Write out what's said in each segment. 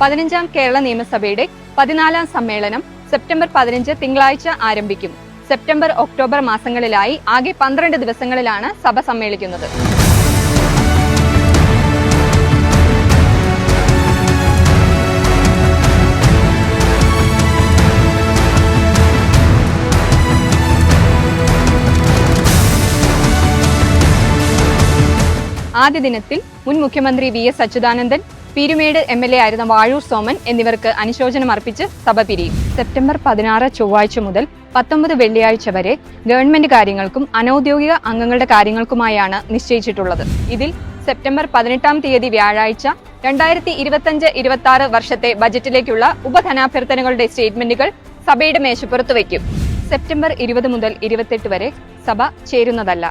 15ാം കേരള നിയമസഭയുടെ 14ാം സമ്മേളനം സെപ്റ്റംബർ 15 തിങ്കളാഴ്ച ആരംഭിക്കും. സെപ്റ്റംബർ, ഒക്ടോബർ മാസങ്ങളിലായി ആകെ 12 ദിവസങ്ങളിലാണ് സഭ സമ്മേളിക്കുന്നത്. ആദ്യ ദിനത്തിൽ മുൻ മുഖ്യമന്ത്രി VS അച്യുതാനന്ദൻ, പീരുമേട് MLA ആയിരുന്ന വാഴൂർ സോമൻ എന്നിവർക്ക് അനുശോചനം അർപ്പിച്ച് സഭ പിരിയും. സെപ്റ്റംബർ 16 ചൊവ്വാഴ്ച മുതൽ 19 വെള്ളിയാഴ്ച വരെ ഗവൺമെന്റ് കാര്യങ്ങൾക്കും അനൌദ്യോഗിക അംഗങ്ങളുടെ കാര്യങ്ങൾക്കുമായാണ് നിശ്ചയിച്ചിട്ടുള്ളത്. ഇതിൽ സെപ്റ്റംബർ 18 തീയതി വ്യാഴാഴ്ച 2025-26 വർഷത്തെ ബജറ്റിലേക്കുള്ള ഉപധനാഭ്യർത്ഥനകളുടെ സ്റ്റേറ്റ്മെന്റുകൾ സഭയുടെ മേശപ്പുറത്ത് വയ്ക്കും. സെപ്റ്റംബർ 20 മുതൽ 28 വരെ സഭ ചേരുന്നതല്ല.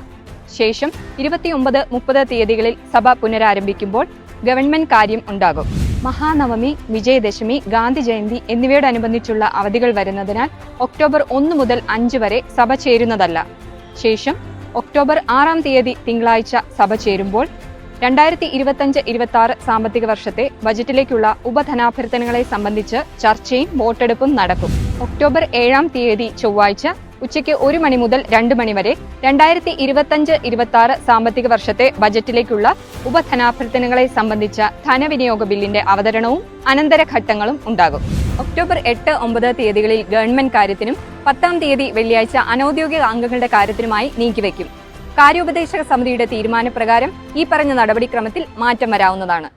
ശേഷം 29-30 തീയതികളിൽ സഭ പുനരാരംഭിക്കുമ്പോൾ ഗവൺമെന്റ് കാര്യം ഉണ്ടാകും. മഹാനവമി, വിജയദശമി, ഗാന്ധി ജയന്തി എന്നിവയോടനുബന്ധിച്ചുള്ള അവധികൾ വരുന്നതിനാൽ ഒക്ടോബർ 1 മുതൽ 5 വരെ സഭ ചേരുന്നതല്ല. ശേഷം ഒക്ടോബർ 6 തീയതി തിങ്കളാഴ്ച സഭ ചേരുമ്പോൾ 2025-26 സാമ്പത്തിക വർഷത്തെ ബജറ്റിലേക്കുള്ള ഉപധനാഭ്യർത്ഥനകളെ സംബന്ധിച്ച് ചർച്ചയും വോട്ടെടുപ്പും നടക്കും. ഒക്ടോബർ 7 തീയതി ചൊവ്വാഴ്ച ഉച്ചയ്ക്ക് 1 മണി മുതൽ 2 മണി വരെ 2025-26 സാമ്പത്തിക വർഷത്തെ ബജറ്റിലേക്കുള്ള ഉപധനാഭ്യർത്ഥനകളെ സംബന്ധിച്ച ധനവിനിയോഗ ബില്ലിന്റെ അവതരണവും അനന്തരഘട്ടങ്ങളും ഉണ്ടാകും. ഒക്ടോബർ 8-9 തീയതികളിൽ ഗവൺമെന്റ് കാര്യത്തിനും 10 തീയതി വെള്ളിയാഴ്ച അനൌദ്യോഗിക അംഗങ്ങളുടെ കാര്യത്തിനുമായി നീക്കിവെക്കും. കാര്യോപദേശക സമിതിയുടെ തീരുമാനപ്രകാരം ഈ പറഞ്ഞ നടപടിക്രമത്തിൽ മാറ്റം വരാവുന്നതാണ്.